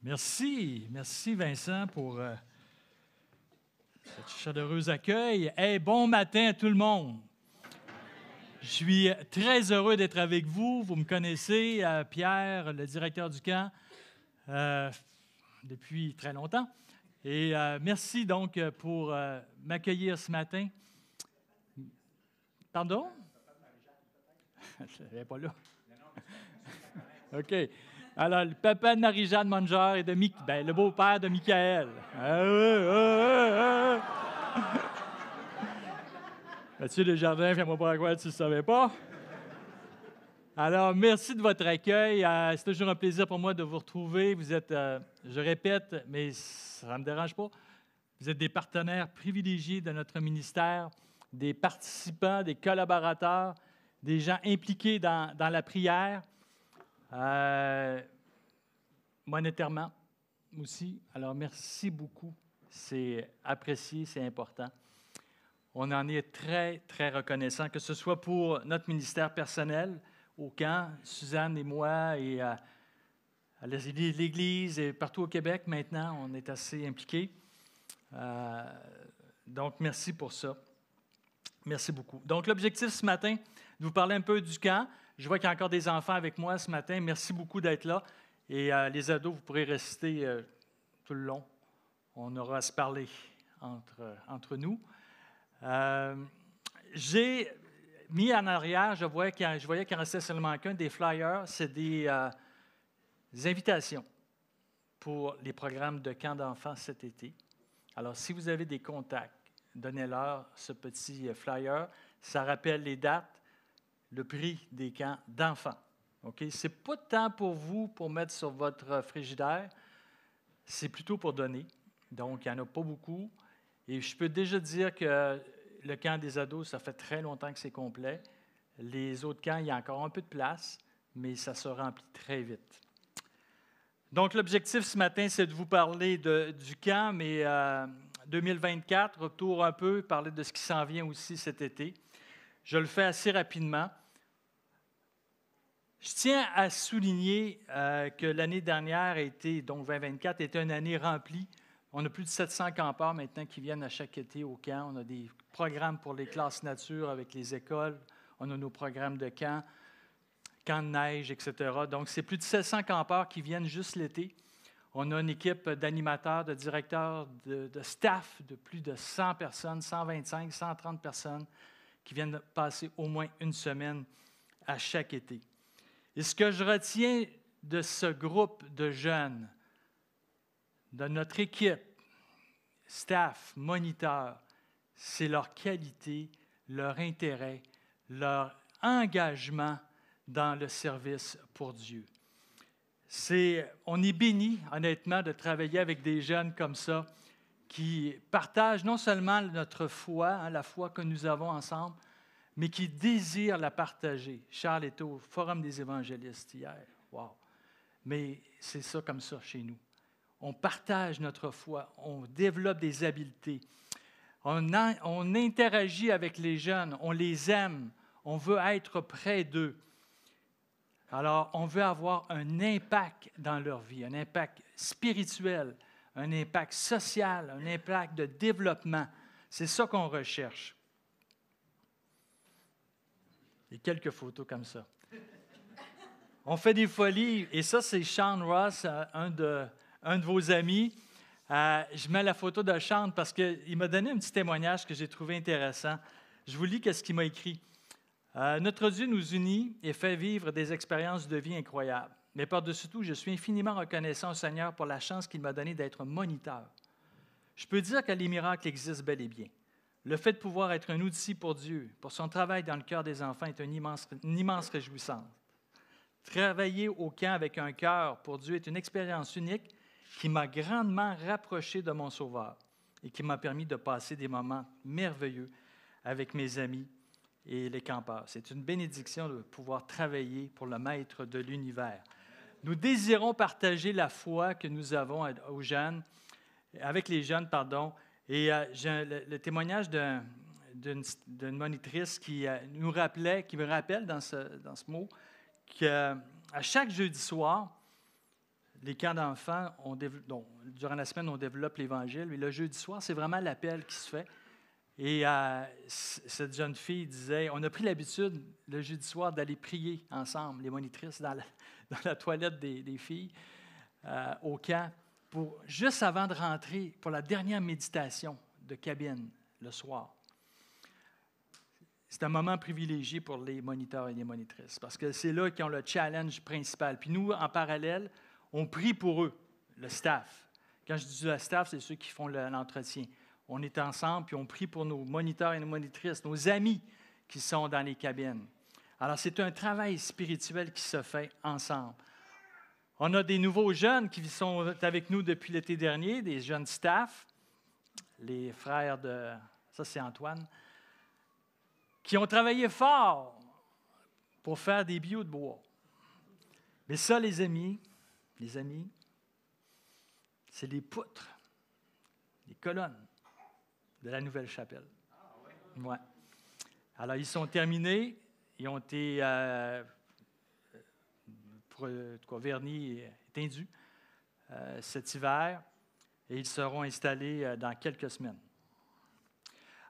Merci Vincent pour ce chaleureux accueil. Hey, bon matin à tout le monde. Je suis très heureux d'être avec vous. Vous me connaissez, Pierre, le directeur du camp, depuis très longtemps. Et merci donc pour m'accueillir ce matin. Pardon? Elle n'est pas là. OK. Alors, le papa de Marie-Jeanne Manger et de le beau-père de Michael. Mathieu Desjardins, fais-moi pas quoi tu ne savais pas. Alors, merci de votre accueil. C'est toujours un plaisir pour moi de vous retrouver. Vous êtes, je répète, mais ça ne me dérange pas, vous êtes des partenaires privilégiés de notre ministère, des participants, des collaborateurs, des gens impliqués dans la prière. Monétairement aussi. Alors, merci beaucoup. C'est apprécié, c'est important. On en est très, très reconnaissant, que ce soit pour notre ministère personnel au camp, Suzanne et moi, et à l'Église et partout au Québec maintenant, on est assez impliqués. Donc, merci pour ça. Merci beaucoup. Donc, l'objectif ce matin, de vous parler un peu du camp. Je vois qu'il y a encore des enfants avec moi ce matin. Merci beaucoup d'être là. Et les ados, vous pourrez rester tout le long. On aura à se parler entre nous. J'ai mis en arrière, je voyais qu'il en restait seulement qu'un, des flyers. C'est des invitations pour les programmes de camp d'enfants cet été. Alors, si vous avez des contacts, donnez-leur ce petit flyer. Ça rappelle les dates, le prix des camps d'enfants. Okay? Ce n'est pas tant pour vous, pour mettre sur votre frigidaire, c'est plutôt pour donner. Donc, il n'y en a pas beaucoup. Et je peux déjà dire que le camp des ados, ça fait très longtemps que c'est complet. Les autres camps, il y a encore un peu de place, mais ça se remplit très vite. Donc, l'objectif ce matin, c'est de vous parler du camp, mais 2024, retour un peu, parler de ce qui s'en vient aussi cet été. Je le fais assez rapidement. Je tiens à souligner que l'année dernière, donc 2024, était une année remplie. On a plus de 700 campeurs maintenant qui viennent à chaque été au camp. On a des programmes pour les classes nature avec les écoles. On a nos programmes de camp de neige, etc. Donc, c'est plus de 700 campeurs qui viennent juste l'été. On a une équipe d'animateurs, de directeurs, de staff de plus de 100 personnes, 125, 130 personnes qui viennent passer au moins une semaine à chaque été. Et ce que je retiens de ce groupe de jeunes, de notre équipe, staff, moniteurs, c'est leur qualité, leur intérêt, leur engagement dans le service pour Dieu. On est béni, honnêtement, de travailler avec des jeunes comme ça qui partagent non seulement notre foi, la foi que nous avons ensemble, mais qui désirent la partager. Charles était au Forum des évangélistes hier. Wow! Mais c'est ça comme ça chez nous. On partage notre foi, on développe des habiletés, on interagit avec les jeunes, on les aime, on veut être près d'eux. Alors, on veut avoir un impact dans leur vie, un impact spirituel, un impact social, un impact de développement. C'est ça qu'on recherche. Il y a quelques photos comme ça. On fait des folies, et ça, c'est Sean Ross, un de vos amis. Je mets la photo de Sean parce qu'il m'a donné un petit témoignage que j'ai trouvé intéressant. Je vous lis ce qu'il m'a écrit. Notre Dieu nous unit et fait vivre des expériences de vie incroyables. Mais par-dessus tout, je suis infiniment reconnaissant au Seigneur pour la chance qu'il m'a donnée d'être moniteur. Je peux dire que les miracles existent bel et bien. Le fait de pouvoir être un outil pour Dieu, pour son travail dans le cœur des enfants, est une immense réjouissance. Travailler au camp avec un cœur pour Dieu est une expérience unique qui m'a grandement rapproché de mon Sauveur et qui m'a permis de passer des moments merveilleux avec mes amis et les campeurs. C'est une bénédiction de pouvoir travailler pour le Maître de l'univers. Nous désirons partager la foi que nous avons avec les jeunes, et j'ai le témoignage d'une monitrice qui me rappelle dans ce mot qu'à chaque jeudi soir, les camps d'enfants, durant la semaine, on développe l'Évangile. Et le jeudi soir, c'est vraiment l'appel qui se fait. Et cette jeune fille disait, on a pris l'habitude le jeudi soir d'aller prier ensemble, les monitrices, dans la toilette des filles au camp, juste avant de rentrer pour la dernière méditation de cabine le soir. C'est un moment privilégié pour les moniteurs et les monitrices parce que c'est là qu'ils ont le challenge principal. Puis nous, en parallèle, on prie pour eux, le staff. Quand je dis le staff, c'est ceux qui font l'entretien. On est ensemble, puis on prie pour nos moniteurs et nos monitrices, nos amis qui sont dans les cabines. Alors, c'est un travail spirituel qui se fait ensemble. On a des nouveaux jeunes qui sont avec nous depuis l'été dernier, des jeunes staff, les frères de... Ça, c'est Antoine, qui ont travaillé fort pour faire des billots de bois. Mais ça, les amis, c'est les poutres, les colonnes de la nouvelle chapelle. Ouais. Alors, ils sont terminés. Ils ont été vernis et tendus cet hiver et ils seront installés dans quelques semaines.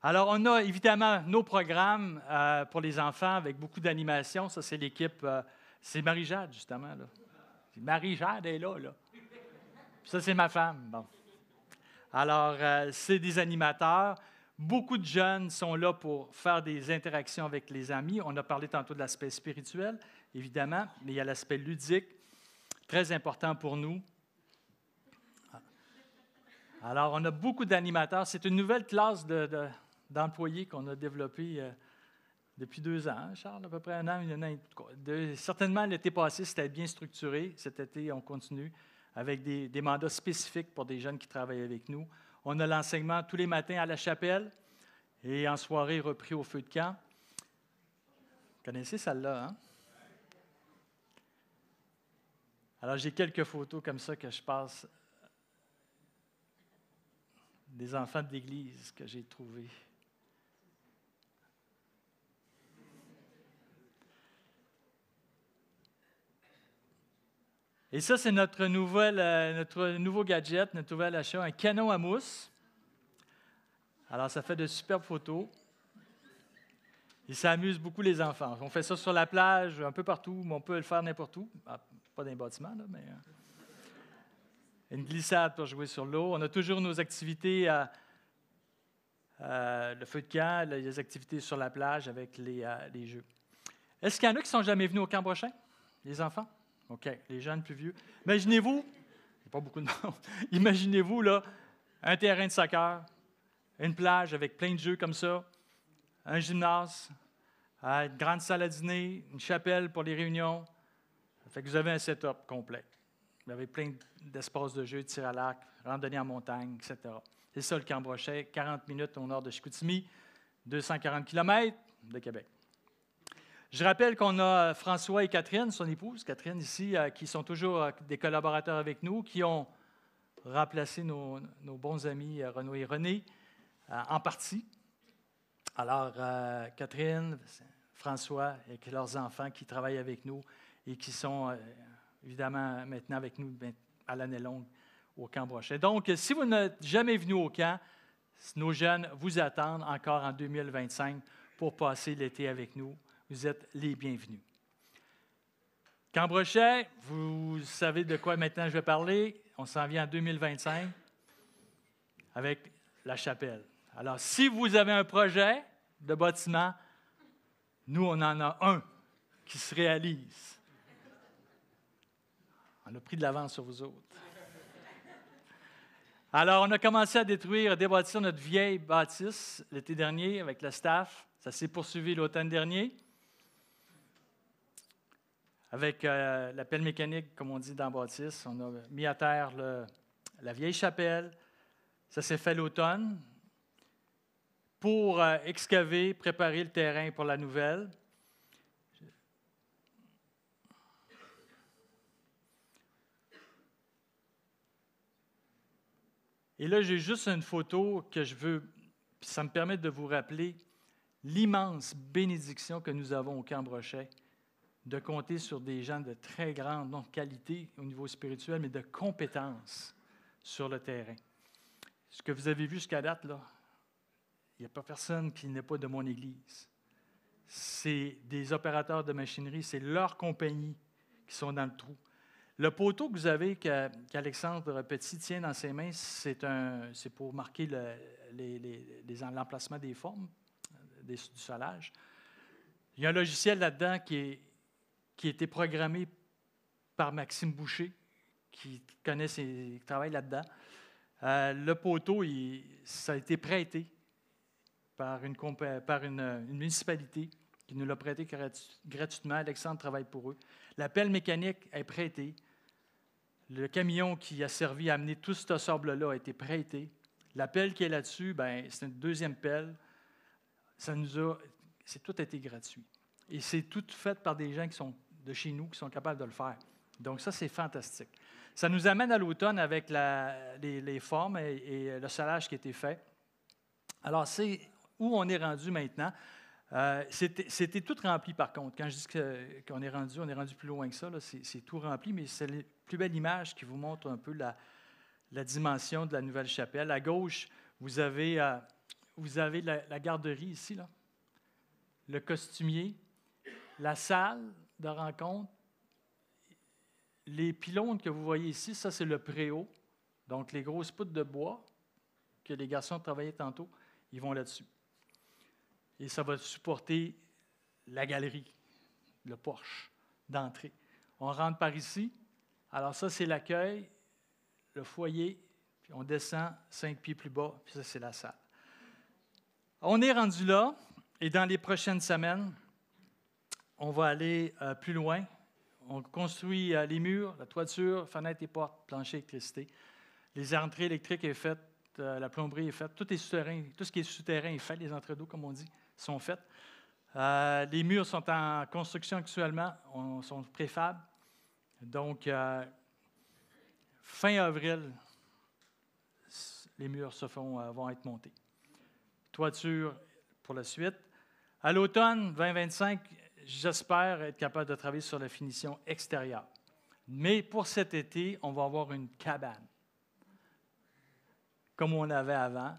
Alors, on a évidemment nos programmes pour les enfants avec beaucoup d'animation. Ça, c'est l'équipe, c'est Marie-Jade, justement. Là. Marie-Jade est là. Ça, c'est ma femme. Bon. Alors, c'est des animateurs. Beaucoup de jeunes sont là pour faire des interactions avec les amis. On a parlé tantôt de l'aspect spirituel, évidemment, mais il y a l'aspect ludique, très important pour nous. Alors, on a beaucoup d'animateurs. C'est une nouvelle classe d'employés qu'on a développée depuis 2 ans, Charles, à peu près 1 an. Certainement, l'été passé, c'était bien structuré. Cet été, on continue avec des mandats spécifiques pour des jeunes qui travaillent avec nous. On a l'enseignement tous les matins à la chapelle et en soirée repris au feu de camp. Vous connaissez celle-là, hein? Alors, j'ai quelques photos comme ça que je passe des enfants de l'Église que j'ai trouvés. Et ça, c'est notre nouveau gadget, notre nouvel achat, un canon à mousse. Alors, ça fait de superbes photos. Et ça amuse beaucoup les enfants. On fait ça sur la plage, un peu partout, mais on peut le faire n'importe où. Ah, pas dans les bâtiments, là, mais... une glissade pour jouer sur l'eau. On a toujours nos activités, le feu de camp, les activités sur la plage avec les jeux. Est-ce qu'il y en a qui ne sont jamais venus au camp prochain, les enfants? OK, les jeunes plus vieux. Imaginez-vous, il n'y a pas beaucoup de monde, imaginez-vous là, un terrain de soccer, une plage avec plein de jeux comme ça, un gymnase, une grande salle à dîner, une chapelle pour les réunions. Ça fait que vous avez un setup complet. Vous avez plein d'espaces de jeu, tir à l'arc, randonnée en montagne, etc. C'est ça le Camp Brochet, 40 minutes au nord de Chicoutimi, 240 km de Québec. Je rappelle qu'on a François et Catherine, son épouse, Catherine ici, qui sont toujours des collaborateurs avec nous, qui ont remplacé nos bons amis Renaud et René en partie. Alors, Catherine, François et leurs enfants qui travaillent avec nous et qui sont évidemment maintenant avec nous à l'année longue au Camp Brochet. Donc, si vous n'êtes jamais venu au camp, nos jeunes vous attendent encore en 2025 pour passer l'été avec nous. Vous êtes les bienvenus. Camp Brochet, vous savez de quoi maintenant je vais parler. On s'en vient en 2025 avec la chapelle. Alors, si vous avez un projet de bâtiment, nous, on en a un qui se réalise. On a pris de l'avance sur vous autres. Alors, on a commencé à débâtir notre vieille bâtisse l'été dernier avec le staff. Ça s'est poursuivi l'automne dernier avec la pelle mécanique, comme on dit dans la bâtisse. On a mis à terre la vieille chapelle. Ça s'est fait l'automne pour excaver, préparer le terrain pour la nouvelle. Et là, j'ai juste une photo que je veux, puis ça me permet de vous rappeler l'immense bénédiction que nous avons au Camp Brochet de compter sur des gens de très grande, non qualité au niveau spirituel, mais de compétences sur le terrain. Ce que vous avez vu jusqu'à date, là, il n'y a pas personne qui n'est pas de mon Église. C'est des opérateurs de machinerie, c'est leur compagnie qui sont dans le trou. Le poteau que vous avez, qu'Alexandre Petit tient dans ses mains, c'est pour marquer l'emplacement des formes du solage. Il y a un logiciel là-dedans qui a été programmé par Maxime Boucher, qui travaille là-dedans. Le poteau, ça a été prêté par une municipalité qui nous l'a prêté gratuitement. Alexandre travaille pour eux. La pelle mécanique est prêtée. Le camion qui a servi à amener tout ce sable-là a été prêté. La pelle qui est là-dessus, c'est une deuxième pelle. C'est tout été gratuit. Et c'est tout fait par des gens qui sont de chez nous, qui sont capables de le faire. Donc ça, c'est fantastique. Ça nous amène à l'automne avec les formes et le solage qui a été fait. Alors, c'est où on est rendu maintenant. C'était tout rempli, par contre. Quand je dis qu'on est rendu plus loin que ça, là, c'est tout rempli, mais c'est la plus belle image qui vous montre un peu la dimension de la nouvelle chapelle. À gauche, vous avez la garderie ici, là, le costumier, la salle de rencontre. Les pylônes que vous voyez ici, ça, c'est le préau. Donc, les grosses poutres de bois que les garçons travaillaient tantôt, ils vont là-dessus. Et ça va supporter la galerie, le porche d'entrée. On rentre par ici. Alors, ça, c'est l'accueil, le foyer, puis on descend 5 pieds plus bas, puis ça, c'est la salle. On est rendu là, et dans les prochaines semaines, on va aller plus loin. On construit les murs, la toiture, fenêtres et portes, plancher, électricité. Les entrées électriques sont faites, la plomberie est faite, tout est souterrain, tout ce qui est souterrain est fait, les entrées d'eau, comme on dit, sont faites. Les murs sont en construction actuellement, sont préfab. Donc, fin avril, les murs vont être montés. Toiture pour la suite. À l'automne 2025, j'espère être capable de travailler sur la finition extérieure. Mais pour cet été, on va avoir une cabane, comme on avait avant,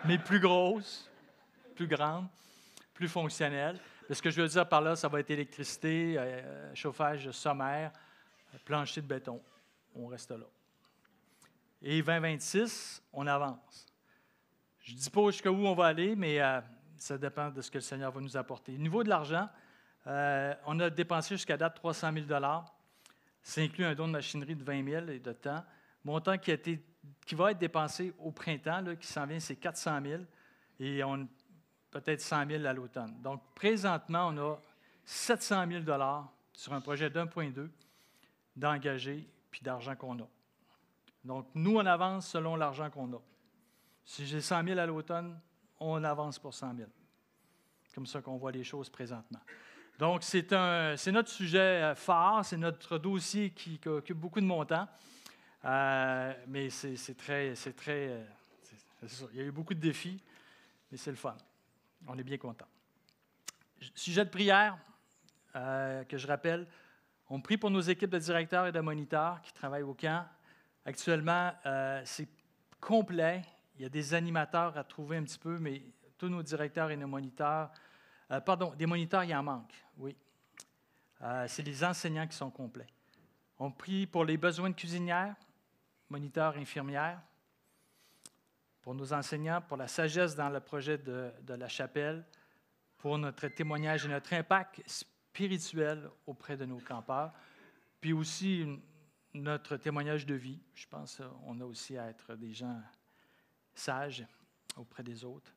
mais plus grosse, plus grande, plus fonctionnelle. Ce que je veux dire par là, ça va être électricité, chauffage sommaire, plancher de béton. On reste là. Et 2026, on avance. Je ne dis pas jusqu'à où on va aller, mais ça dépend de ce que le Seigneur va nous apporter. Au niveau de l'argent, on a dépensé jusqu'à date 300 000 $. Ça inclut un don de machinerie de 20 000 et de temps. Montant qui va être dépensé au printemps, là, qui s'en vient, c'est 400 000 et peut-être 100 000 à l'automne. Donc, présentement, on a 700 000 $ sur un projet d'1,2 d'engagés puis d'argent qu'on a. Donc, nous, on avance selon l'argent qu'on a. Si j'ai 100 000 à l'automne, on avance pour 100 000. Comme ça qu'on voit les choses présentement. Donc, c'est notre sujet phare, c'est notre dossier qui occupe beaucoup de mon temps. Mais c'est ça. Il y a eu beaucoup de défis, mais c'est le fun. On est bien content. Sujet de prière, que je rappelle, on prie pour nos équipes de directeurs et de moniteurs qui travaillent au camp. Actuellement, c'est complet. Il y a des animateurs à trouver un petit peu, mais tous nos directeurs et nos moniteurs, des moniteurs, il en manque, oui. C'est les enseignants qui sont complets. On prie pour les besoins de cuisinières, moniteurs, infirmières, pour nos enseignants, pour la sagesse dans le projet de la chapelle, pour notre témoignage et notre impact spirituel auprès de nos campeurs, puis aussi notre témoignage de vie. Je pense qu'on a aussi à être des gens sages auprès des autres.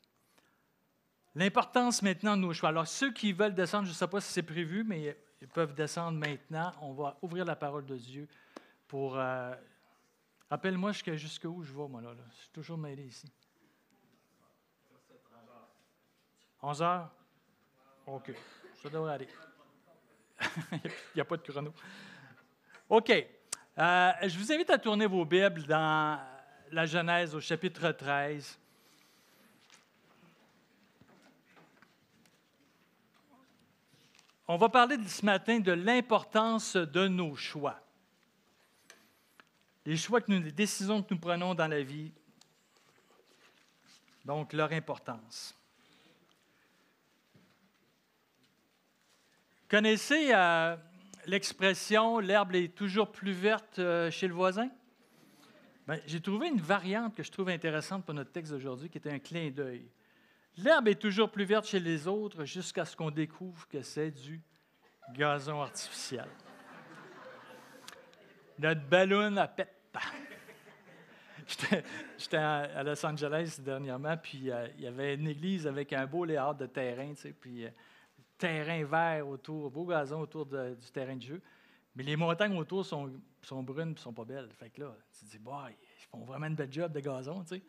L'importance maintenant de nos choix. Alors, ceux qui veulent descendre, je ne sais pas si c'est prévu, mais ils peuvent descendre maintenant. On va ouvrir la parole de Dieu pour... rappelle-moi jusqu'où je vais, moi, là. Je suis toujours mêlé ici. 11 heures? OK. Ça devrait aller. Il n'y a pas de chrono. OK. Je vous invite à tourner vos Bibles dans la Genèse au chapitre 13. On va parler ce matin de l'importance de nos choix. Les décisions que nous prenons dans la vie, donc leur importance. Connaissez l'expression « l'herbe est toujours plus verte chez le voisin ». Bien, j'ai trouvé une variante que je trouve intéressante pour notre texte d'aujourd'hui, qui était un clin d'œil. L'herbe est toujours plus verte chez les autres jusqu'à ce qu'on découvre que c'est du gazon artificiel. Notre ballon à pète. J'étais à Los Angeles dernièrement, puis il y avait une église avec un beau layout de terrain, tu sais, puis terrain vert autour, beau gazon autour du terrain de jeu. Mais les montagnes autour sont brunes et ne sont pas belles. Fait que là, tu te dis, bah, ils font vraiment une belle job de gazon, tu sais.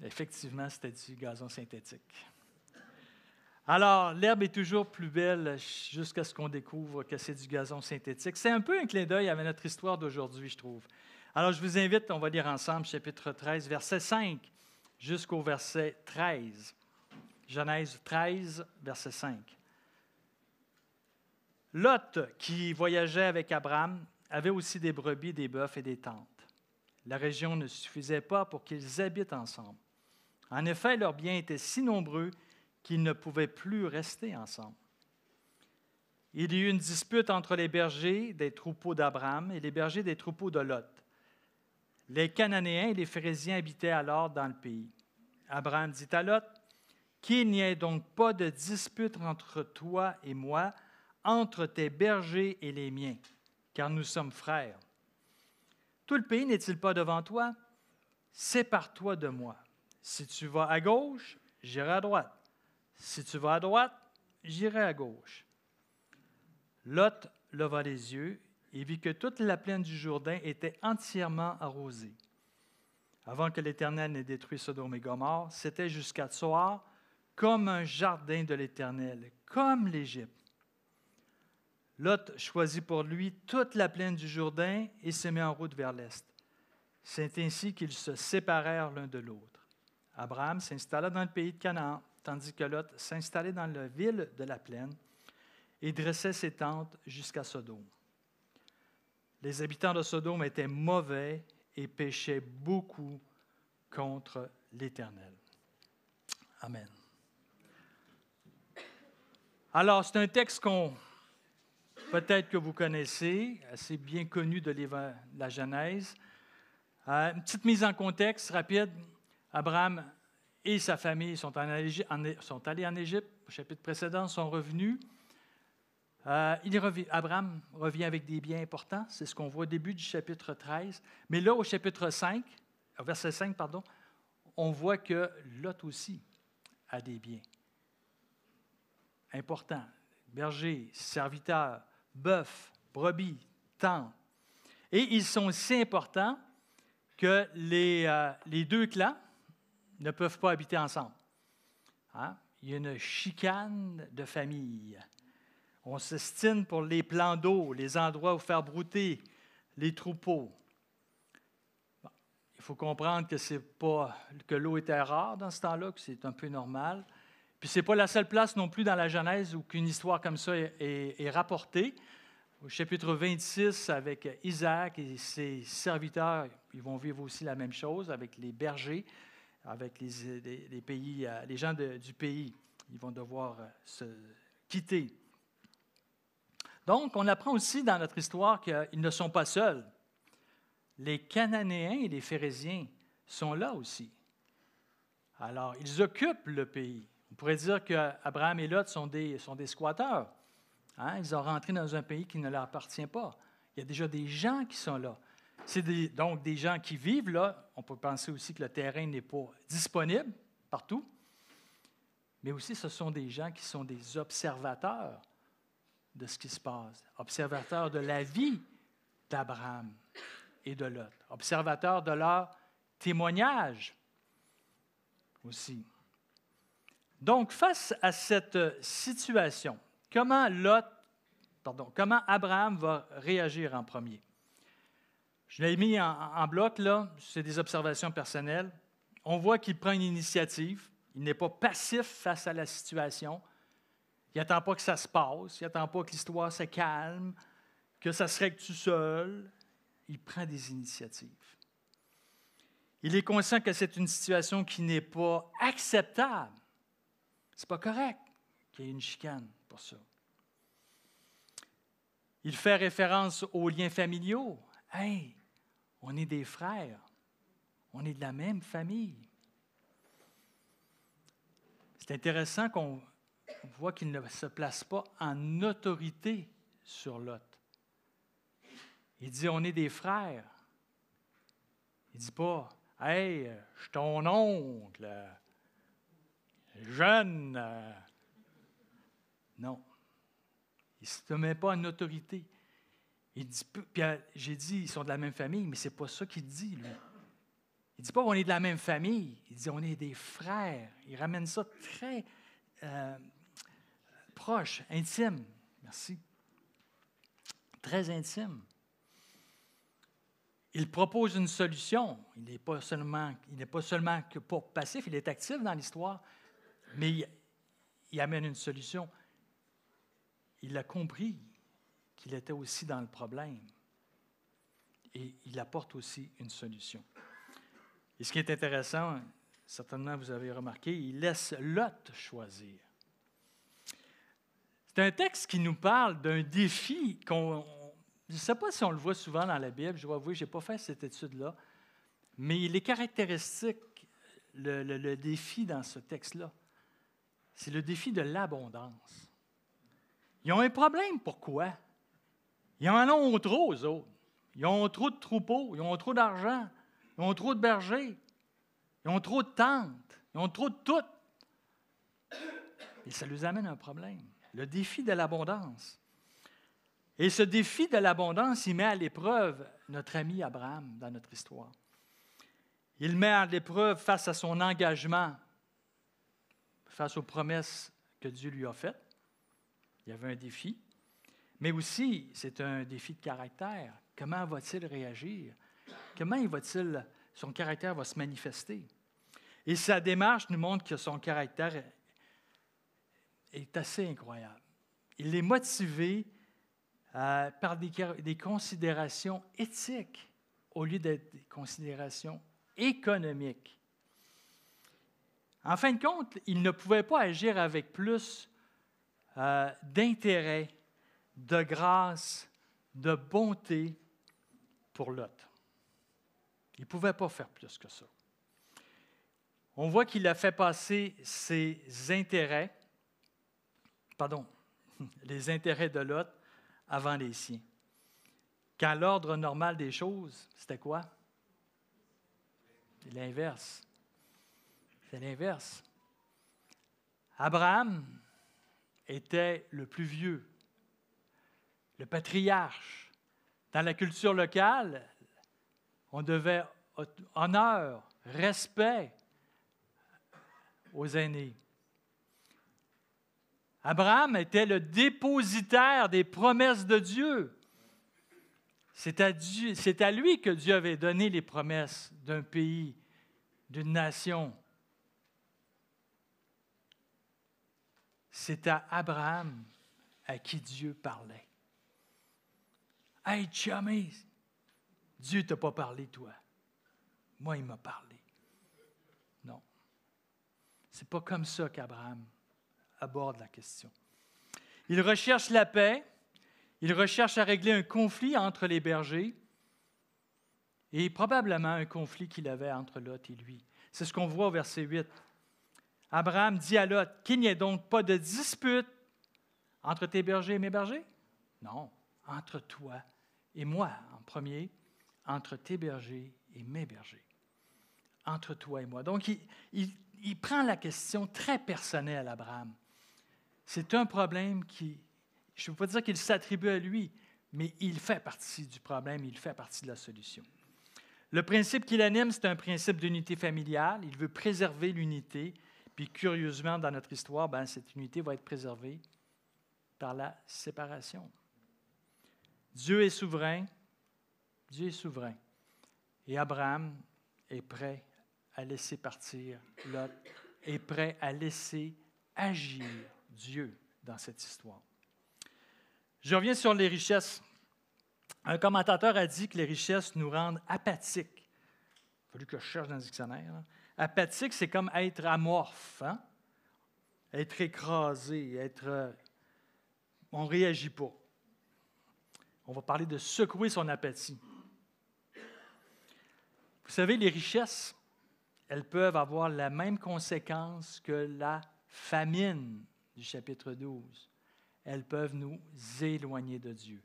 Effectivement, c'était du gazon synthétique. Alors, l'herbe est toujours plus belle jusqu'à ce qu'on découvre que c'est du gazon synthétique. C'est un peu un clin d'œil avec notre histoire d'aujourd'hui, je trouve. Alors, je vous invite, on va lire ensemble chapitre 13, verset 5 jusqu'au verset 13. Genèse 13, verset 5. Lot, qui voyageait avec Abraham, avait aussi des brebis, des bœufs et des tentes. La région ne suffisait pas pour qu'ils habitent ensemble. En effet, leurs biens étaient si nombreux qu'ils ne pouvaient plus rester ensemble. Il y eut une dispute entre les bergers des troupeaux d'Abraham et les bergers des troupeaux de Lot. Les Cananéens et les Phéréziens habitaient alors dans le pays. Abraham dit à Lot, « Qu'il n'y ait donc pas de dispute entre toi et moi, entre tes bergers et les miens, car nous sommes frères. Tout le pays n'est-il pas devant toi? Sépare-toi de moi. Si tu vas à gauche, j'irai à droite. Si tu vas à droite, j'irai à gauche. » Lot leva les yeux et vit que toute la plaine du Jourdain était entièrement arrosée. Avant que l'Éternel n'ait détruit Sodome et Gomorrhe, c'était jusqu'à Tsoar comme un jardin de l'Éternel, comme l'Égypte. Lot choisit pour lui toute la plaine du Jourdain et se mit en route vers l'est. C'est ainsi qu'ils se séparèrent l'un de l'autre. Abraham s'installa dans le pays de Canaan, tandis que Lot s'installait dans la ville de la plaine et dressait ses tentes jusqu'à Sodome. Les habitants de Sodome étaient mauvais et péchaient beaucoup contre l'Éternel. Amen. Alors, c'est un texte peut-être que vous connaissez, assez bien connu de la Genèse. Une petite mise en contexte rapide. Abraham et sa famille sont allés en Égypte. Au chapitre précédent, sont revenus. Abraham revient avec des biens importants. C'est ce qu'on voit au début du chapitre 13. Mais là, au chapitre 5, verset 5, on voit que Lot aussi a des biens importants. Bergers, serviteurs, bœufs, brebis, tentes. Et ils sont si importants que les deux clans ne peuvent pas habiter ensemble. Hein? Il y a une chicane de famille. On s'estime pour les plans d'eau, les endroits où faire brouter les troupeaux. Bon, il faut comprendre que c'est pas que l'eau était rare dans ce temps-là, que c'est un peu normal. Puis ce n'est pas la seule place non plus dans la Genèse où qu'une histoire comme ça est rapportée. Au chapitre 26, avec Isaac et ses serviteurs, ils vont vivre aussi la même chose avec les bergers, avec les gens du pays. Ils vont devoir se quitter. Donc, on apprend aussi dans notre histoire qu'ils ne sont pas seuls. Les Cananéens et les Phéréziens sont là aussi. Alors, ils occupent le pays. On pourrait dire qu'Abraham et Lot sont des squatteurs. Hein? Ils ont rentré dans un pays qui ne leur appartient pas. Il y a déjà des gens qui sont là. C'est donc des gens qui vivent là. On peut penser aussi que le terrain n'est pas disponible partout. Mais aussi, ce sont des gens qui sont des observateurs de ce qui se passe. Observateurs de la vie d'Abraham et de Lot. Observateurs de leur témoignage aussi. Donc, face à cette situation, comment Abraham va réagir en premier? Je l'ai mis en bloc, là, c'est des observations personnelles. On voit qu'il prend une initiative, il n'est pas passif face à la situation. Il n'attend pas que ça se passe. Il n'attend pas que l'histoire se calme, que ça se règle tout seul. Il prend des initiatives. Il est conscient que c'est une situation qui n'est pas acceptable. C'est pas correct qu'il y ait une chicane pour ça. Il fait référence aux liens familiaux. Hey, on est des frères. On est de la même famille. C'est intéressant qu'on voit qu'il ne se place pas en autorité sur Lot. Il dit, on est des frères. Il ne dit pas, hey, je suis ton oncle, jeune. Non. Il ne se met pas en autorité. Il dit, puis j'ai dit, ils sont de la même famille, mais ce n'est pas ça qu'il dit, lui. Il ne dit pas on est de la même famille. Il dit on est des frères. Il ramène ça très proche, intime. Merci. Très intime. Il propose une solution. Il n'est pas seulement que pour passif, il est actif dans l'histoire, mais il amène une solution. Il a compris qu'il était aussi dans le problème et il apporte aussi une solution. Et ce qui est intéressant, certainement vous avez remarqué, il laisse Lot choisir. C'est un texte qui nous parle d'un défi je ne sais pas si on le voit souvent dans la Bible, je dois avouer, je n'ai pas fait cette étude-là, mais il est caractéristique, le défi dans ce texte-là. C'est le défi de l'abondance. Ils ont un problème, pourquoi? Ils en ont trop, eux autres. Ils ont trop de troupeaux, ils ont trop d'argent. Ils ont trop de bergers, ils ont trop de tentes, ils ont trop de tout. Et ça nous amène à un problème, le défi de l'abondance. Et ce défi de l'abondance, il met à l'épreuve notre ami Abraham dans notre histoire. Il met à l'épreuve face à son engagement, face aux promesses que Dieu lui a faites. Il y avait un défi, mais aussi c'est un défi de caractère. Comment va-t-il réagir? Comment son caractère va se manifester? Et sa démarche nous montre que son caractère est assez incroyable. Il est motivé par des considérations éthiques au lieu d'être des considérations économiques. En fin de compte, il ne pouvait pas agir avec plus d'intérêt, de grâce, de bonté pour Lot. Il ne pouvait pas faire plus que ça. On voit qu'il a fait passer les intérêts de Lot avant les siens. Quand l'ordre normal des choses, c'était quoi? C'est l'inverse. C'est l'inverse. Abraham était le plus vieux, le patriarche. Dans la culture locale, on devait honneur, respect aux aînés. Abraham était le dépositaire des promesses de Dieu. C'est à lui que Dieu avait donné les promesses d'un pays, d'une nation. C'est à Abraham à qui Dieu parlait. « Hey, chummy, Dieu ne t'a pas parlé, toi. Moi, il m'a parlé. » Non. Ce n'est pas comme ça qu'Abraham aborde la question. Il recherche la paix, il recherche à régler un conflit entre les bergers et probablement un conflit qu'il avait entre Lot et lui. C'est ce qu'on voit au verset 8. Abraham dit à Lot, « Qu'il n'y ait donc pas de dispute entre tes bergers et mes bergers? » Non, entre toi et moi en premier, entre tes bergers et mes bergers. Entre toi et moi. Donc, il prend la question très personnelle, Abraham. C'est un problème qui, je ne veux pas dire qu'il s'attribue à lui, mais il fait partie du problème, il fait partie de la solution. Le principe qu'il anime, c'est un principe d'unité familiale. Il veut préserver l'unité. Puis, curieusement, dans notre histoire, cette unité va être préservée par la séparation. Dieu est souverain. Dieu est souverain. Et Abraham est prêt à laisser partir Lot, est prêt à laisser agir Dieu dans cette histoire. Je reviens sur les richesses. Un commentateur a dit que les richesses nous rendent apathiques. Il a fallu que je cherche dans le dictionnaire. Hein. Apathique, c'est comme être amorphe, hein? Être écrasé, on ne réagit pas. On va parler de secouer son apathie. Vous savez, les richesses, elles peuvent avoir la même conséquence que la famine du chapitre 12. Elles peuvent nous éloigner de Dieu.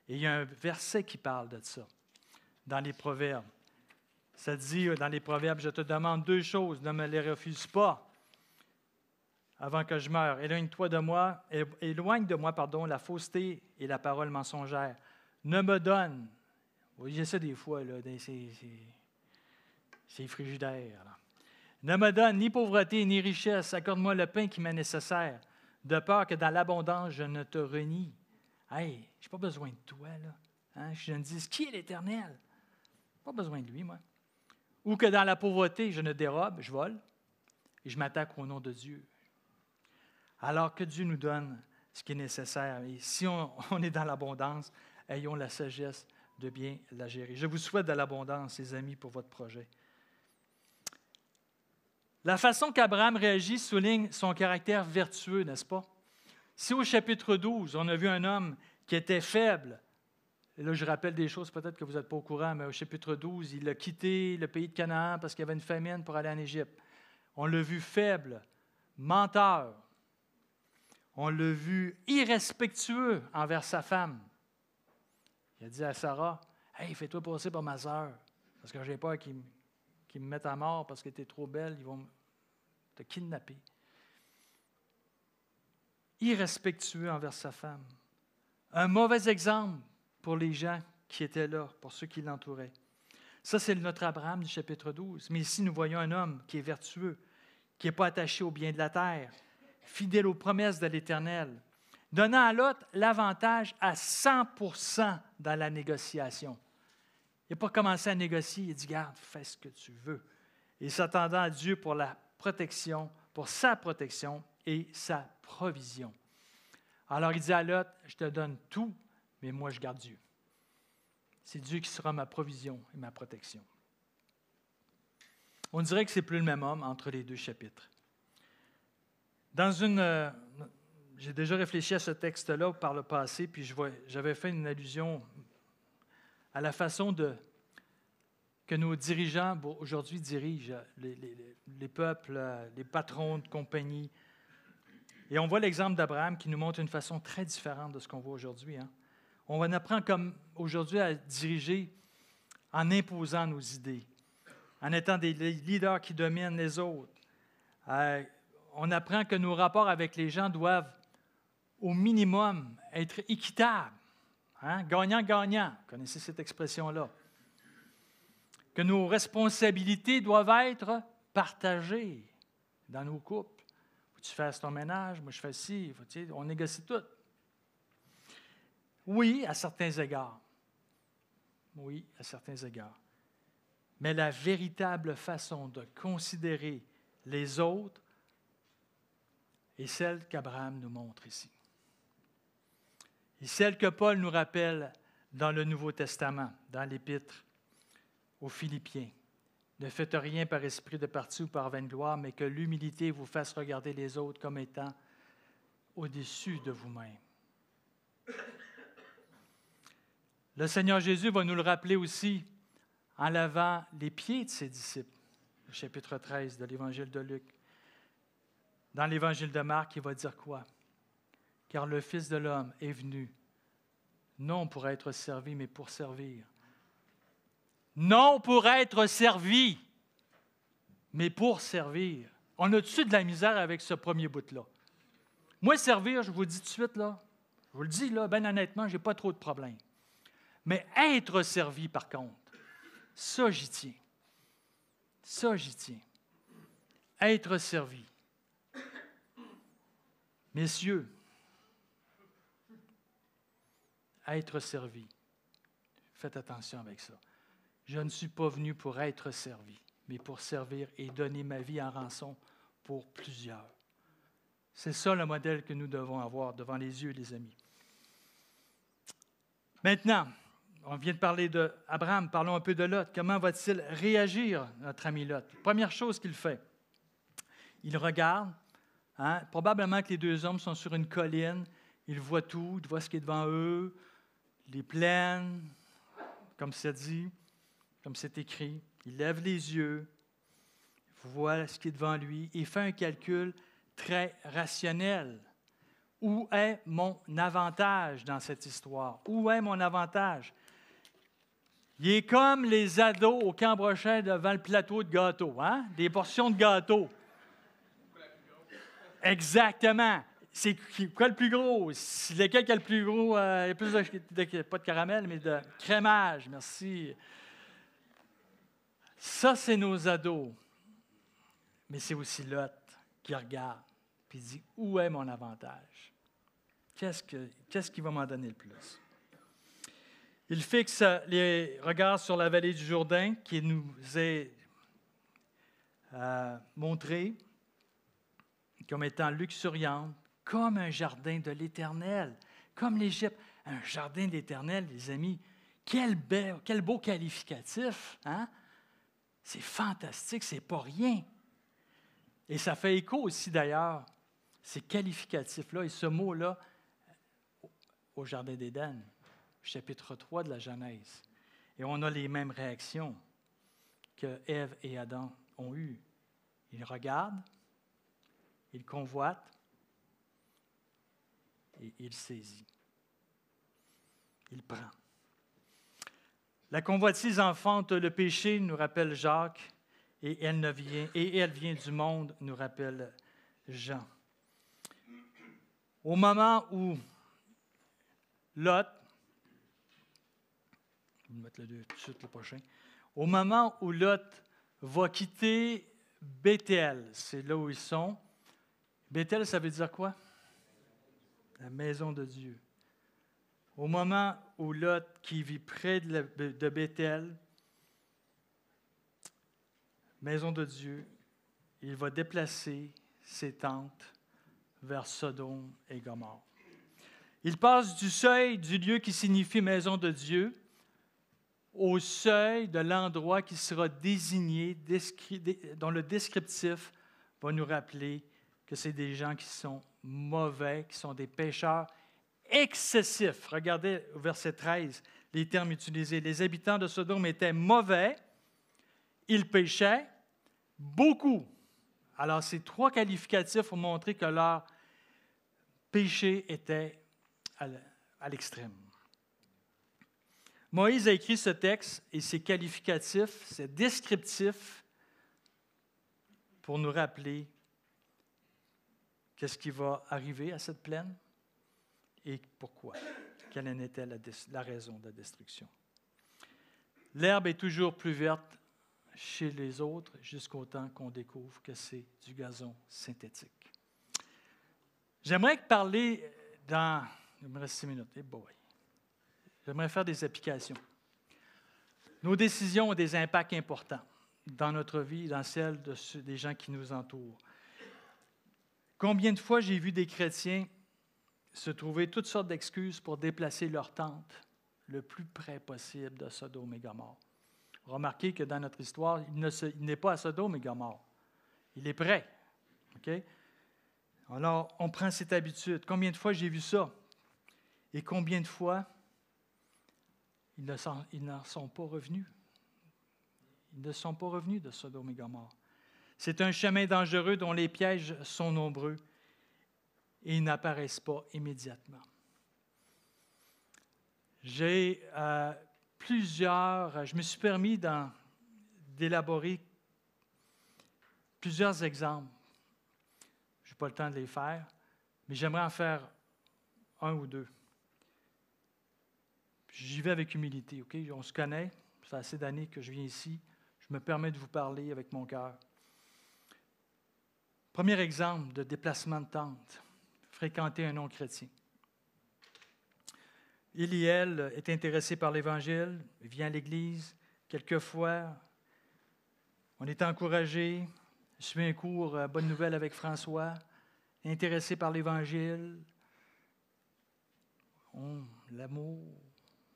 Et il y a un verset qui parle de ça, dans les Proverbes. Ça dit dans les Proverbes, « Je te demande 2 choses, ne me les refuse pas avant que je meure. Éloigne de moi, la fausseté et la parole mensongère. Ne me donne. » Vous voyez ça des fois, là, c'est frigidaire. Là. « Ne me donne ni pauvreté ni richesse, accorde-moi le pain qui m'est nécessaire, de peur que dans l'abondance je ne te renie. » Hey, je n'ai pas besoin de toi, là. Hein? Je me dis, qui est l'Éternel? Pas besoin de lui, moi. Ou que dans la pauvreté, je ne dérobe, je vole, et je m'attaque au nom de Dieu. Alors que Dieu nous donne ce qui est nécessaire. Et si on est dans l'abondance, ayons la sagesse de bien la gérer. Je vous souhaite de l'abondance, les amis, pour votre projet. La façon qu'Abraham réagit souligne son caractère vertueux, n'est-ce pas? Si au chapitre 12, on a vu un homme qui était faible, et là je rappelle des choses peut-être que vous n'êtes pas au courant, mais au chapitre 12, il a quitté le pays de Canaan parce qu'il y avait une famine pour aller en Égypte. On l'a vu faible, menteur. On l'a vu irrespectueux envers sa femme. Il a dit à Sarah, « Hey, fais-toi passer par ma sœur, parce que j'ai peur qu'ils me mettent à mort parce que tu es trop belle, ils vont te kidnapper. » Irrespectueux envers sa femme. Un mauvais exemple pour les gens qui étaient là, pour ceux qui l'entouraient. Ça, c'est notre Abraham du chapitre 12. Mais ici, nous voyons un homme qui est vertueux, qui n'est pas attaché aux biens de la terre, fidèle aux promesses de l'Éternel, donnant à Lot l'avantage à 100% dans la négociation. Il n'a pas commencé à négocier, il dit, « Garde, fais ce que tu veux. » Et s'attendant à Dieu pour la protection, pour sa protection et sa provision. Alors il dit à Lot, « Je te donne tout, mais moi je garde Dieu. C'est Dieu qui sera ma provision et ma protection. » On dirait que ce n'est plus le même homme entre les 2 chapitres. J'ai déjà réfléchi à ce texte-là par le passé, puis j'avais fait une allusion à la façon que nos dirigeants aujourd'hui dirigent les peuples, les patrons de compagnie. Et on voit l'exemple d'Abraham qui nous montre une façon très différente de ce qu'on voit aujourd'hui. Hein? On apprend comme aujourd'hui à diriger en imposant nos idées, en étant des leaders qui dominent les autres. On apprend que nos rapports avec les gens doivent, au minimum, être équitables. Hein? Gagnant-gagnant, vous connaissez cette expression-là. Que nos responsabilités doivent être partagées dans nos couples. Faut que tu fasses ton ménage, moi je fais ci, on négocie tout. Oui, à certains égards. Oui, à certains égards. Mais la véritable façon de considérer les autres est celle qu'Abraham nous montre ici. Et celle que Paul nous rappelle dans le Nouveau Testament, dans l'Épître aux Philippiens. Ne faites rien par esprit de parti ou par vaine gloire, mais que l'humilité vous fasse regarder les autres comme étant au-dessus de vous-même. Le Seigneur Jésus va nous le rappeler aussi en lavant les pieds de ses disciples, au chapitre 13 de l'Évangile de Luc. Dans l'Évangile de Marc, il va dire quoi? « Car le Fils de l'homme est venu, non pour être servi, mais pour servir. » Non pour être servi, mais pour servir. On a-tu de la misère avec ce premier bout-là? Moi, servir, je vous le dis tout de suite, là, je vous le dis, là, bien honnêtement, je n'ai pas trop de problèmes. Mais être servi, par contre, ça, j'y tiens. Ça, j'y tiens. Être servi. Messieurs, être servi. Faites attention avec ça. Je ne suis pas venu pour être servi, mais pour servir et donner ma vie en rançon pour plusieurs. C'est ça le modèle que nous devons avoir devant les yeux, les amis. Maintenant, on vient de parler d'Abraham, parlons un peu de Lot. Comment va-t-il réagir, notre ami Lot? Première chose qu'il fait, il regarde. Probablement que les deux hommes sont sur une colline. Ils voient tout, ils voient ce qui est devant eux, les plaines, comme c'est dit, comme c'est écrit. Il lève les yeux, voit ce qui est devant lui et fait un calcul très rationnel. Où est mon avantage dans cette histoire? Où est mon avantage? Il est comme les ados au Camp Brochet devant le plateau de gâteau, des portions de gâteau. Exactement. C'est quoi le plus gros? C'est lequel qui a le plus gros? Il y a plus pas de caramel, mais de crémage. Merci. Ça, c'est nos ados. Mais c'est aussi Lot qui regarde et dit, où est mon avantage? Qu'est-ce qui va m'en donner le plus? Il fixe les regards sur la vallée du Jourdain qui nous est montrée comme étant luxuriante, comme un jardin de l'Éternel, comme l'Égypte. Un jardin de l'Éternel, les amis, quel beau qualificatif, hein? C'est fantastique, c'est pas rien. Et ça fait écho aussi d'ailleurs, ces qualificatifs-là et ce mot-là au Jardin d'Éden, chapitre 3 de la Genèse. Et on a les mêmes réactions que Ève et Adam ont eues. Ils regardent, ils convoitent et il saisit. Il prend. La convoitise enfante le péché, nous rappelle Jacques, et elle vient du monde, nous rappelle Jean. Au moment où Lot, je vais mettre le 2 tout de suite le prochain, au moment où Lot va quitter Béthel, c'est là où ils sont. Béthel, ça veut dire quoi? La maison de Dieu. Au moment où Lot, qui vit près de Béthel, maison de Dieu, il va déplacer ses tentes vers Sodome et Gomorrhe. Il passe du seuil du lieu qui signifie maison de Dieu au seuil de l'endroit qui sera désigné, dont le descriptif va nous rappeler que c'est des gens qui sont mauvais, qui sont des pécheurs excessifs. Regardez au verset 13 les termes utilisés. Les habitants de Sodome étaient mauvais, ils péchaient beaucoup. Alors, ces trois qualificatifs ont montré que leur péché était à l'extrême. Moïse a écrit ce texte et ses qualificatifs, ses descriptifs, pour nous rappeler qu'est-ce qui va arriver à cette plaine et pourquoi. Quelle en était la raison de la destruction. L'herbe est toujours plus verte chez les autres jusqu'au temps qu'on découvre que c'est du gazon synthétique. J'aimerais parler il me reste 6 minutes. Hey boy. J'aimerais faire des applications. Nos décisions ont des impacts importants dans notre vie et dans celle des gens qui nous entourent. Combien de fois j'ai vu des chrétiens se trouver toutes sortes d'excuses pour déplacer leur tente le plus près possible de Sodome et Gomorrhe. Remarquez que dans notre histoire, il n'est pas à Sodome et Gomorrhe. Il est prêt. Okay? Alors, on prend cette habitude. Combien de fois j'ai vu ça? Et combien de fois ils n'en sont pas revenus? Ils ne sont pas revenus de Sodome et Gomorrhe. C'est un chemin dangereux dont les pièges sont nombreux et ils n'apparaissent pas immédiatement. Je me suis permis d'élaborer plusieurs exemples. Je n'ai pas le temps de les faire, mais j'aimerais en faire un ou deux. J'y vais avec humilité, OK? On se connaît, ça fait assez d'années que je viens ici. Je me permets de vous parler avec mon cœur. Premier exemple de déplacement de tente, fréquenter un non-chrétien. Eliel est intéressé par l'Évangile, il vient à l'Église. Quelquefois, on est encouragé. Je suis un cours Bonne Nouvelle avec François. intéressés par l'Évangile. L'amour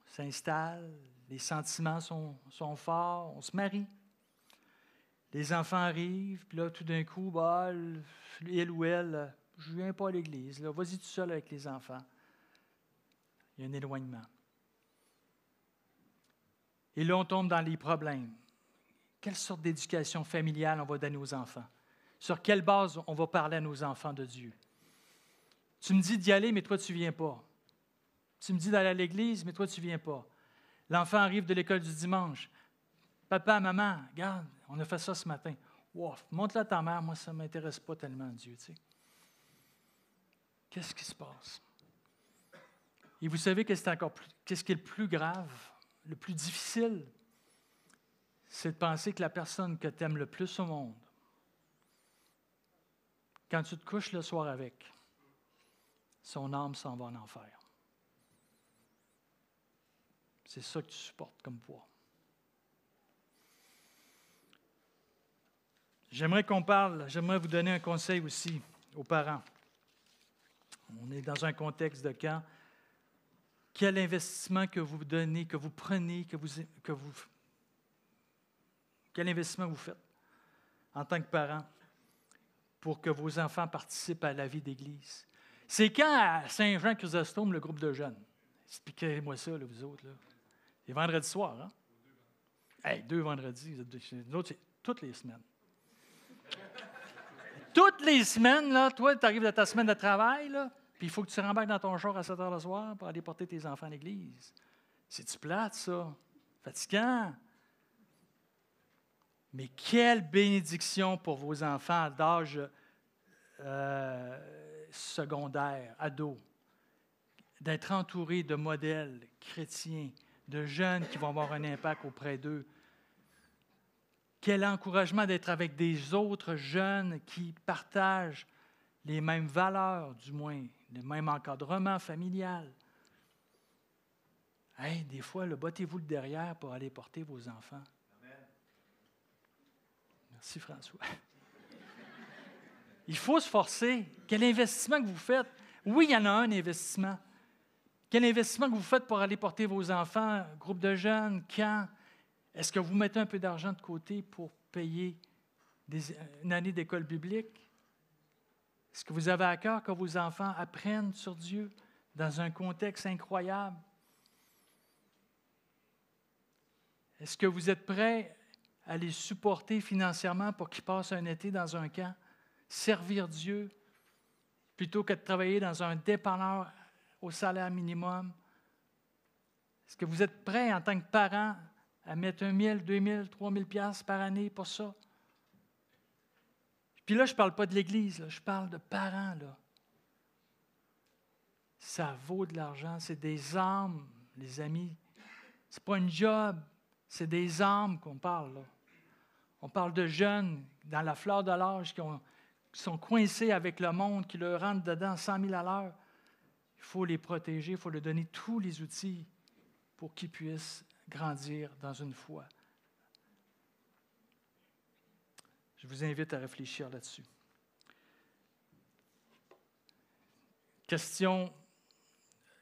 s'installe, les sentiments sont forts, on se marie. Les enfants arrivent, puis là, tout d'un coup, il ou elle, je ne viens pas à l'église, là, vas-y tout seul avec les enfants. Il y a un éloignement. Et là, on tombe dans les problèmes. Quelle sorte d'éducation familiale on va donner aux enfants? Sur quelle base on va parler à nos enfants de Dieu? Tu me dis d'y aller, mais toi, tu ne viens pas. Tu me dis d'aller à l'église, mais toi, tu ne viens pas. L'enfant arrive de l'école du dimanche. Papa, maman, regarde, on a fait ça ce matin. Wow, montre-le à ta mère, moi, ça ne m'intéresse pas tellement, Dieu. Tu sais. Qu'est-ce qui se passe? Et vous savez qu'est-ce qui est le plus grave, le plus difficile? C'est de penser que la personne que tu aimes le plus au monde, quand tu te couches le soir avec, son âme s'en va en enfer. C'est ça que tu supportes comme poids. J'aimerais vous donner un conseil aussi aux parents. On est dans un contexte de camp. Quel investissement que vous donnez, que vous prenez, quel investissement vous faites en tant que parent pour que vos enfants participent à la vie d'Église? C'est quand à Saint-Jean-Chrysostome, le groupe de jeunes? Expliquez-moi ça, là, vous autres. Là. C'est vendredi soir, hein? Hey, 2 vendredis, l'autre, c'est toutes les semaines. Toutes les semaines, là, toi, tu arrives de ta semaine de travail, là, puis il faut que tu rembarques dans ton char à 7 heures le soir pour aller porter tes enfants à l'église. C'est-tu plate, ça? Fatigant? Mais quelle bénédiction pour vos enfants d'âge secondaire, ado, d'être entourés de modèles chrétiens, de jeunes qui vont avoir un impact auprès d'eux. Quel encouragement d'être avec des autres jeunes qui partagent les mêmes valeurs, du moins, le même encadrement familial. Hey, des fois, battez-vous le derrière pour aller porter vos enfants. Amen. Merci, François. Il faut se forcer. Quel investissement que vous faites? Oui, il y en a un investissement. Quel investissement que vous faites pour aller porter vos enfants, groupe de jeunes, quand? Est-ce que vous mettez un peu d'argent de côté pour payer une année d'école biblique? Est-ce que vous avez à cœur que vos enfants apprennent sur Dieu dans un contexte incroyable? Est-ce que vous êtes prêts à les supporter financièrement pour qu'ils passent un été dans un camp? Servir Dieu plutôt que de travailler dans un dépanneur au salaire minimum? Est-ce que vous êtes prêts en tant que parents à mettre 1 000, 2 000, 3 000 $ par année pour ça? Puis là, je ne parle pas de l'Église, là, je parle de parents. Là. Ça vaut de l'argent, c'est des âmes, les amis. Ce n'est pas un job, c'est des âmes qu'on parle. Là. On parle de jeunes dans la fleur de l'âge qui sont coincés avec le monde, qui leur rentrent dedans 100 000 à l'heure. Il faut les protéger, il faut leur donner tous les outils pour qu'ils puissent grandir dans une foi. Je vous invite à réfléchir là-dessus. Question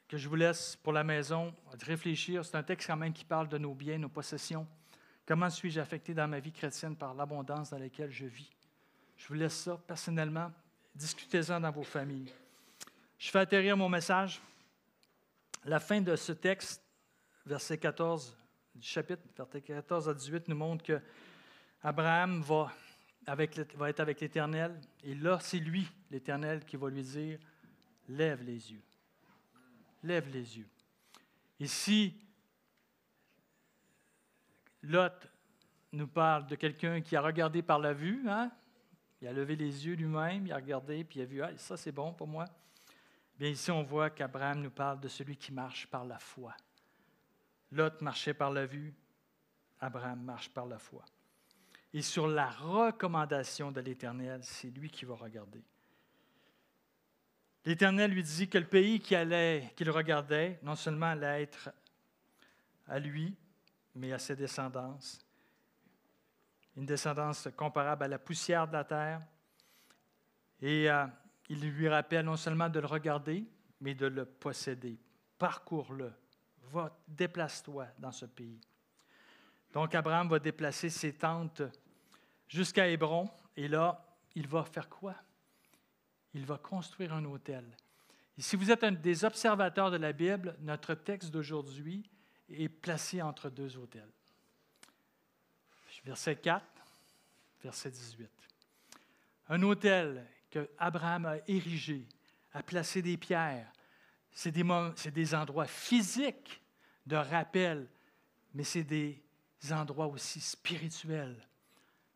que je vous laisse pour la maison, de réfléchir. C'est un texte quand même qui parle de nos biens, nos possessions. Comment suis-je affecté dans ma vie chrétienne par l'abondance dans laquelle je vis? Je vous laisse ça personnellement. Discutez-en dans vos familles. Je fais atterrir mon message. La fin de ce texte, verset 14 du chapitre, verset 14 à 18, nous montre que Abraham va être avec l'Éternel. Et là, c'est lui, l'Éternel, qui va lui dire, « Lève les yeux. Lève les yeux. » Ici, Lot nous parle de quelqu'un qui a regardé par la vue. Hein? Il a levé les yeux lui-même, il a regardé, puis il a vu, « Ah, ça c'est bon pour moi. » Bien ici, on voit qu'Abraham nous parle de celui qui marche par la foi. Lot marchait par la vue, Abraham marche par la foi. Et sur la recommandation de l'Éternel, c'est lui qui va regarder. L'Éternel lui dit que le pays qu'il regardait, non seulement allait être à lui, mais à ses descendants. Une descendance comparable à la poussière de la terre. Et il lui rappelle non seulement de le regarder, mais de le posséder. Parcours-le. Déplace-toi dans ce pays. Donc, Abraham va déplacer ses tentes jusqu'à Hébron. Et là, il va faire quoi? Il va construire un autel. Et si vous êtes un des observateurs de la Bible, notre texte d'aujourd'hui est placé entre deux autels. Verset 4, verset 18. Un autel que Abraham a érigé, a placé des pierres. C'est des endroits physiques de rappel, mais c'est des endroits aussi spirituels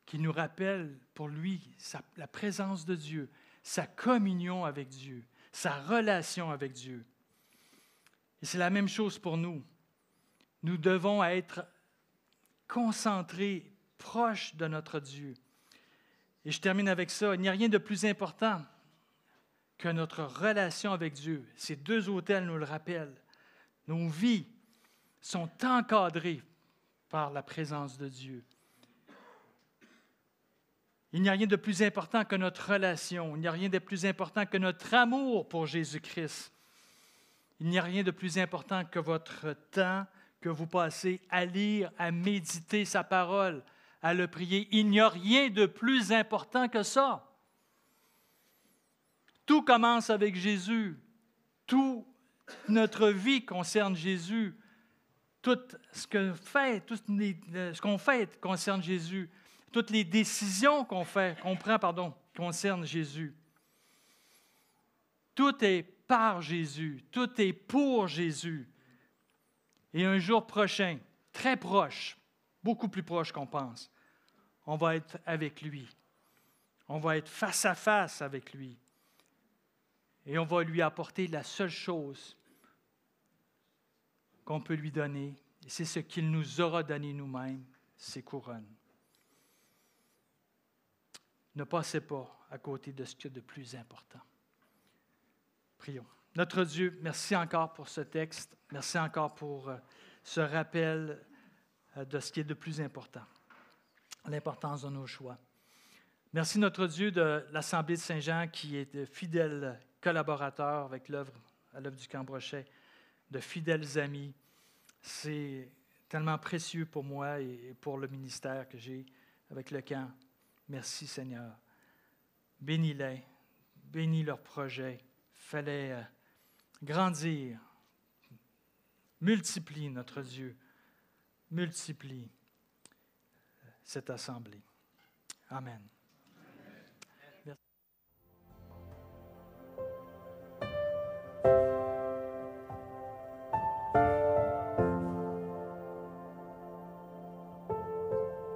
qui nous rappellent pour lui la présence de Dieu, sa communion avec Dieu, sa relation avec Dieu. Et c'est la même chose pour nous. Nous devons être concentrés, proches de notre Dieu. Et je termine avec ça. Il n'y a rien de plus important que notre relation avec Dieu. Ces deux autels nous le rappellent. Nos vies sont encadrées par la présence de Dieu. Il n'y a rien de plus important que notre relation. Il n'y a rien de plus important que notre amour pour Jésus-Christ. Il n'y a rien de plus important que votre temps que vous passez à lire, à méditer sa parole, à le prier. Il n'y a rien de plus important que ça. Tout commence avec Jésus. Toute notre vie concerne Jésus. Tout ce qu'on fait concerne Jésus. Toutes les décisions qu'on prend, concernent Jésus. Tout est par Jésus. Tout est pour Jésus. Et un jour prochain, très proche, beaucoup plus proche qu'on pense, on va être avec lui. On va être face à face avec lui. Et on va lui apporter la seule chose qu'on peut lui donner. Et c'est ce qu'il nous aura donné nous-mêmes, ses couronnes. Ne passez pas à côté de ce qu'il y a de plus important. Prions. Notre Dieu, merci encore pour ce texte. Merci encore pour ce rappel de ce qui est de plus important, l'importance de nos choix. Merci notre Dieu de l'Assemblée de Saint-Jean qui est de fidèles collaborateurs avec à l'œuvre du Camp Brochet, de fidèles amis. C'est tellement précieux pour moi et pour le ministère que j'ai avec le camp. Merci Seigneur. Bénis-les, bénis leurs projets. Fallait grandir. Multiplie notre Dieu. Multiplie cette assemblée. Amen.